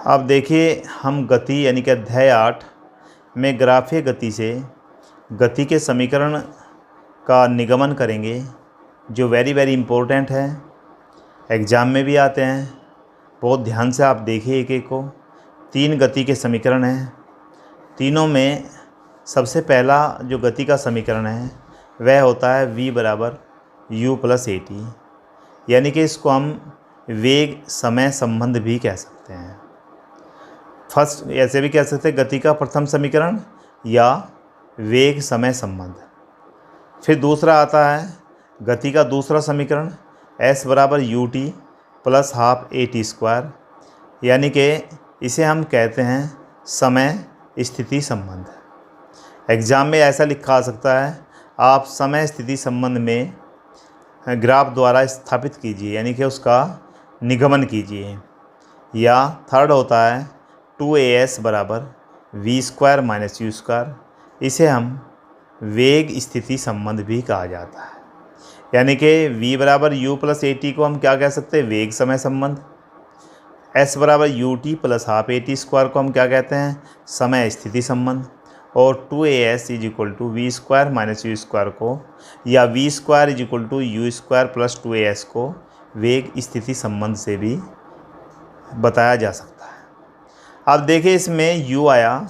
अब देखिए हम गति यानी कि अध्याय 8 में ग्राफीय गति से गति के समीकरण का निगमन करेंगे, जो वेरी इम्पोर्टेंट है, एग्ज़ाम में भी आते हैं। बहुत ध्यान से आप देखिए एक एक को। 3 गति के समीकरण हैं। तीनों में सबसे पहला जो गति का समीकरण है वह होता है v बराबर u प्लस ए टी, यानी कि इसको हम वेग समय संबंध भी कह सकते हैं। फर्स्ट ऐसे भी कह सकते हैं गति का प्रथम समीकरण या वेग समय संबंध। फिर दूसरा आता है गति का दूसरा समीकरण s बराबर यू टी प्लस हाफ ए टी स्क्वायर, यानी कि इसे हम कहते हैं समय स्थिति संबंध। एग्ज़ाम में ऐसा लिखा आ सकता है, आप समय स्थिति संबंध में ग्राफ द्वारा स्थापित कीजिए, यानी कि उसका निगमन कीजिए। या थर्ड होता है 2as बराबर V square minus U square, इसे हम वेग स्थिति संबंध भी कहा जाता है। यानी कि v बराबर u प्लस ए टी को हम क्या कह सकते हैं, वेग समय संबंध। s बराबर यू टी प्लस हाफ ए टी स्क्वायर को हम क्या कहते हैं, समय स्थिति संबंध। और 2as is equal to V square minus U square को, या v square is equal to U square plus 2as को वेग स्थिति संबंध से भी बताया जा सकता है। अब देखिए इसमें u आया,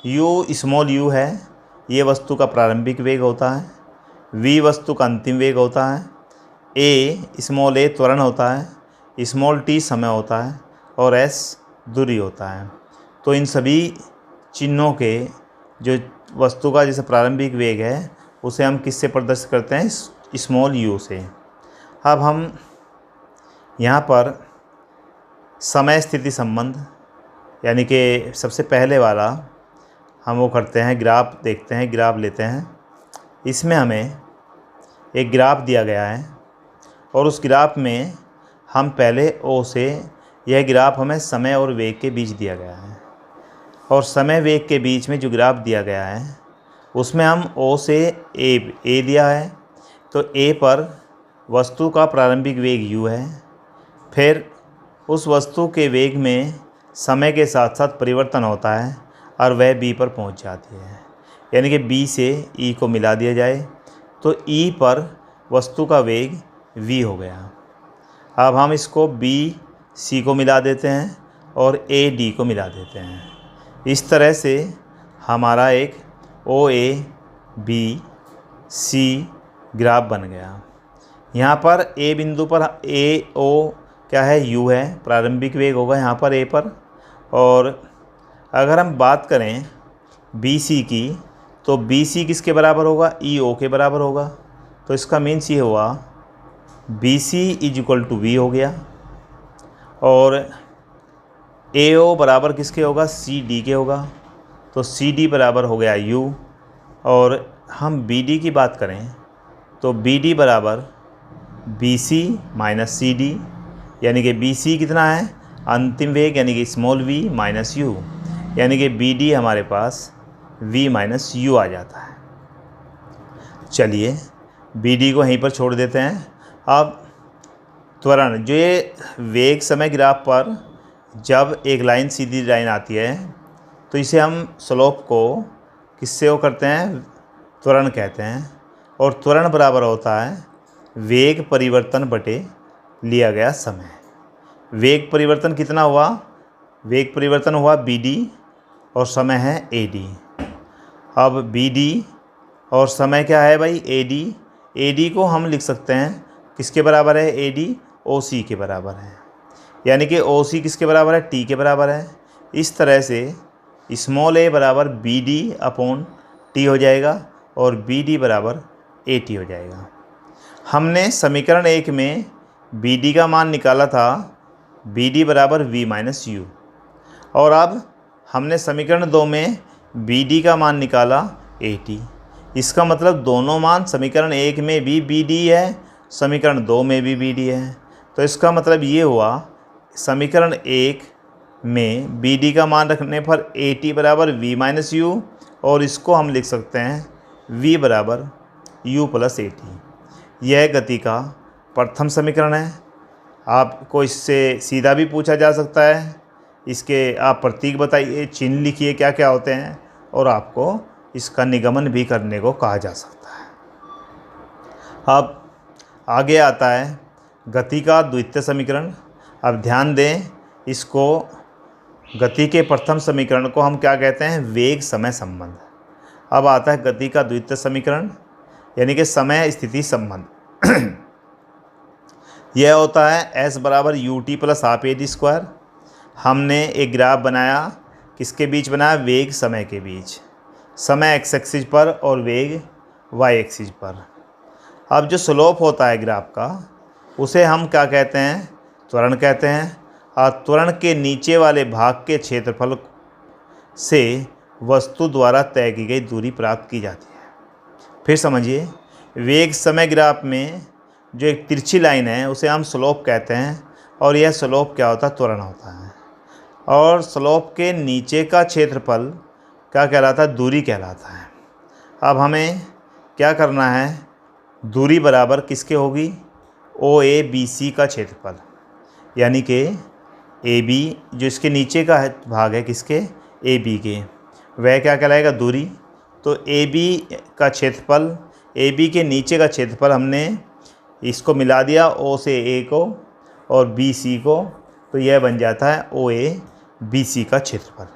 u स्मॉल u है, ये वस्तु का प्रारंभिक वेग होता है, v वस्तु का अंतिम वेग होता है, a स्मॉल a त्वरण होता है, स्मॉल t समय होता है और s दूरी होता है। तो इन सभी चिन्हों के जो वस्तु का जैसे प्रारंभिक वेग है उसे हम किससे प्रदर्शित करते हैं, स्मॉल u से। अब हम यहाँ पर समय स्थिति संबंध यानी कि सबसे पहले वाला हम वो करते हैं, ग्राफ देखते हैं, ग्राफ लेते हैं। इसमें हमें एक ग्राफ दिया गया है और उस ग्राफ में हम पहले O से, यह ग्राफ हमें समय और वेग के बीच दिया गया है, और समय वेग के बीच में जो ग्राफ दिया गया है उसमें हम O से A दिया है। तो A पर वस्तु का प्रारंभिक वेग u है, फिर उस वस्तु के वेग में समय के साथ साथ परिवर्तन होता है और वह B पर पहुंच जाती है, यानी कि B से E को मिला दिया जाए तो E पर वस्तु का वेग v हो गया। अब हम इसको B C को मिला देते हैं और A D को मिला देते हैं। इस तरह से हमारा एक OA B C ग्राफ बन गया। यहाँ पर A बिंदु पर AO क्या है, U है, प्रारंभिक वेग होगा यहाँ पर A पर। और अगर हम बात करें BC की तो BC किसके बराबर होगा, EO के बराबर होगा। तो इसका मीन्स ये हुआ BC is equal to V हो गया, और AO बराबर किसके होगा, CD के होगा। तो CD बराबर हो गया U। और हम BD की बात करें तो BD बराबर BC माइनस CD, यानी कि BC कितना है, अंतिम वेग यानी कि स्मॉल v माइनस u, यानी कि BD हमारे पास v माइनस u आ जाता है। चलिए BD को यहीं पर छोड़ देते हैं। अब त्वरण, जो ये वेग समय ग्राफ पर जब एक लाइन सीधी लाइन आती है तो इसे हम स्लोप को किससे वो करते हैं, त्वरण कहते हैं। और त्वरण बराबर होता है वेग परिवर्तन बटे लिया गया समय। वेग परिवर्तन कितना हुआ, वेग परिवर्तन हुआ BD और समय है AD। अब BD और समय क्या है भाई, AD। AD को हम लिख सकते हैं किसके बराबर है, AD OC के बराबर है, यानी कि OC किसके बराबर है, T के बराबर है। इस तरह से स्मॉल a बराबर BD अपॉन T हो जाएगा और BD बराबर AT हो जाएगा। हमने समीकरण 1 में BD का मान निकाला था, BD बराबर V माइनस U, और अब हमने समीकरण 2 में BD का मान निकाला AT। इसका मतलब दोनों मान समीकरण 1 में भी BD है, समीकरण 2 में भी BD है। तो इसका मतलब ये हुआ समीकरण 1 में BD का मान रखने पर AT बराबर V माइनस U, और इसको हम लिख सकते हैं V बराबर U प्लस AT। यह गति का प्रथम समीकरण है। आपको इससे सीधा भी पूछा जा सकता है इसके आप प्रतीक बताइए, चिन्ह लिखिए क्या क्या होते हैं, और आपको इसका निगमन भी करने को कहा जा सकता है। अब आगे आता है गति का द्वितीय समीकरण। अब ध्यान दें, इसको गति के प्रथम समीकरण को हम क्या कहते हैं, वेग समय संबंध। अब आता है गति का द्वितीय समीकरण, यानी कि समय स्थिति संबंध। यह होता है s बराबर U T plus half A D square. हमने एक ग्राफ बनाया, किसके बीच बनाया, वेग समय के बीच, समय एक्स एक्सिस पर और वेग वाई एक्सिस पर। अब जो स्लोप होता है ग्राफ का, उसे हम क्या कहते हैं, त्वरण कहते हैं। और त्वरण के नीचे वाले भाग के क्षेत्रफल से वस्तु द्वारा तय की गई दूरी प्राप्त की जाती है। फिर समझिए, वेग समय ग्राफ में जो एक तिरछी लाइन है उसे हम स्लोप कहते हैं, और यह स्लोप क्या होता है, त्वरण होता है। और स्लोप के नीचे का क्षेत्रफल क्या कहलाता है, दूरी कहलाता है। अब हमें क्या करना है, दूरी बराबर किसके होगी, ओ ए बी सी का क्षेत्रफल, यानी कि ए बी जो इसके नीचे का भाग है किसके, ए बी के, वह क्या कहलाएगा, दूरी। तो ए बी का क्षेत्रफल, ए बी के नीचे का क्षेत्रफल हमने इसको मिला दिया ओ से ए को और बी सी को, तो यह बन जाता है ओ ए बी सी का क्षेत्रफल।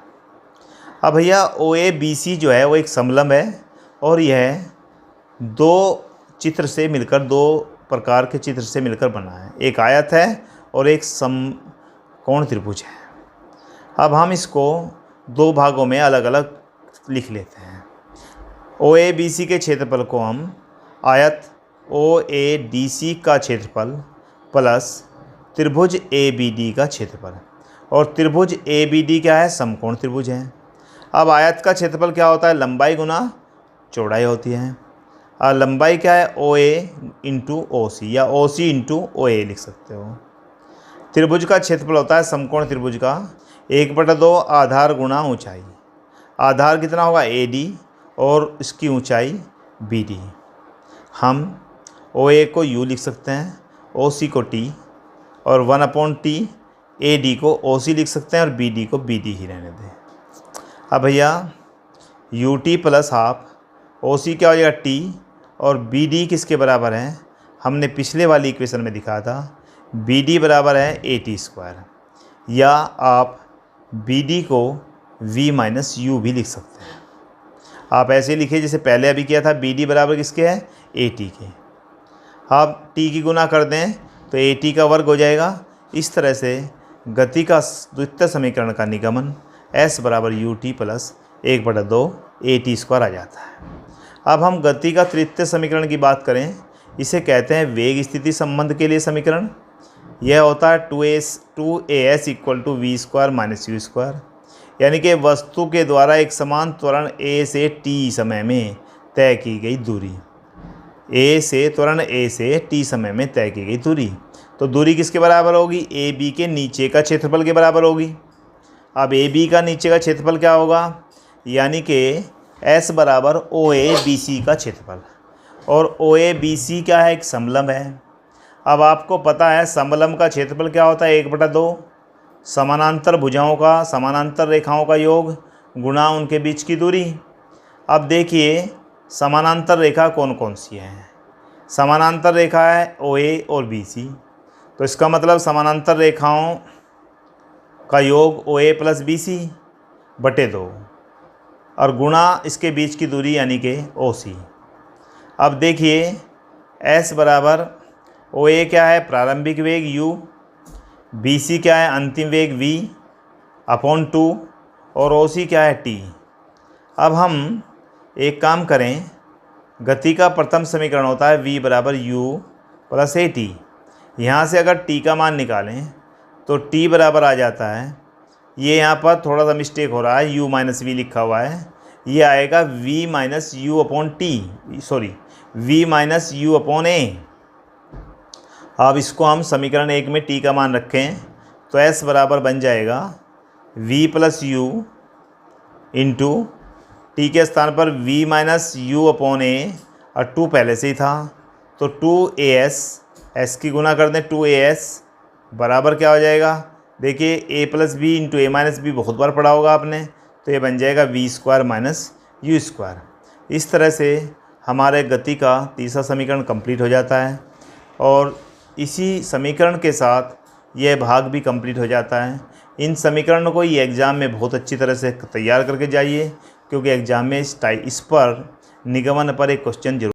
अब भैया ओ ए बी सी जो है वो एक समलंब है, और यह दो चित्र से मिलकर, दो प्रकार के चित्र से मिलकर बना है। एक आयत है और एक समकोण त्रिभुज है। अब हम इसको दो भागों में अलग अलग लिख लेते हैं। ओ ए बी सी के क्षेत्रफल को हम आयत ओ ए डी सी का क्षेत्रफल प्लस त्रिभुज ए बी डी का क्षेत्रफल, और त्रिभुज ए बी डी क्या है, समकोण त्रिभुज है। अब आयत का क्षेत्रफल क्या होता है, लंबाई गुना चौड़ाई होती है। और लंबाई क्या है, ओ ए इंटू ओ सी, या ओ सी इंटू ओ ए लिख सकते हो। त्रिभुज का क्षेत्रफल होता है समकोण त्रिभुज का 1/2 आधार गुणा ऊंचाई। आधार कितना होगा, ए डी, और इसकी ऊंचाई बी डी। हम ओ ए को यू लिख सकते हैं, ओ सी को टी, और 1/t ए डी को ओ सी लिख सकते हैं, और बी डी को बी डी ही रहने दें। अब भैया यू टी प्लस हाफ ओ सी क्या हो जाएगा, टी, और बी डी किसके बराबर है, हमने पिछले वाली इक्वेशन में दिखा था, बी डी बराबर है ए टी स्क्वायर, या आप बी डी को वी माइनस यू भी लिख सकते हैं। आप ऐसे लिखिए जैसे पहले अभी किया था, बी डी बराबर किसके है, ए टी के। आप टी की गुना कर दें तो ए टी का वर्ग हो जाएगा। इस तरह से गति का द्वितीय समीकरण का निगमन s बराबर U T plus 1/2 A T square आ जाता है। अब हम गति का तृतीय समीकरण की बात करें, इसे कहते हैं वेग स्थिति संबंध के लिए समीकरण। यह होता है 2as equal to V square minus U square, यानी कि वस्तु के द्वारा एक समान त्वरण a से t समय में तय की गई दूरी, a से त्वरण a से t समय में तय की गई दूरी। तो दूरी किसके बराबर होगी, ए बी के नीचे का क्षेत्रफल के बराबर होगी। अब ए बी का नीचे का क्षेत्रफल क्या होगा, यानी कि S बराबर ओ ए बी सी का क्षेत्रफल, और ओ ए बी सी क्या है, एक समलंब है। अब आपको पता है समलंब का क्षेत्रफल क्या होता है, 1/2 समानांतर भुजाओं का, समानांतर रेखाओं का योग गुणा उनके बीच की दूरी। अब देखिए समानांतर रेखा कौन कौन सी है, समानांतर रेखा है ओ ए और बी सी, तो इसका मतलब समानांतर रेखाओं का योग ओ ए प्लस बी सी बटे 2, और गुणा इसके बीच की दूरी यानी कि ओ सी। अब देखिए S बराबर ओ ए क्या है, प्रारंभिक वेग u, बी सी क्या है, अंतिम वेग v/2, और ओ सी क्या है, t। अब हम एक काम करें, गति का प्रथम समीकरण होता है v बराबर u प्लस ए टी। यहाँ से अगर t का मान निकालें तो t बराबर आ जाता है, ये यहाँ पर थोड़ा सा मिस्टेक हो रहा है, u माइनस वी लिखा हुआ है, ये आएगा v minus U upon T, sorry v minus U upon A. अब इसको हम समीकरण 1 में t का मान रखें तो s बराबर बन जाएगा v plus you into T के स्थान पर v माइनस यू अपॉन ए, और 2 पहले से ही था तो 2as, s की गुना कर दें 2as बराबर क्या हो जाएगा, देखिए A plus B into A minus B बहुत बार पढ़ा होगा आपने, तो ये बन जाएगा V square minus U square. इस तरह से हमारे गति का तीसरा समीकरण कंप्लीट हो जाता है और इसी समीकरण के साथ यह भाग भी कंप्लीट हो जाता है। इन समीकरणों को ये एग्ज़ाम में बहुत अच्छी तरह से तैयार करके जाइए, क्योंकि एग्ज़ाम में इस पर निगमन पर एक क्वेश्चन जरूर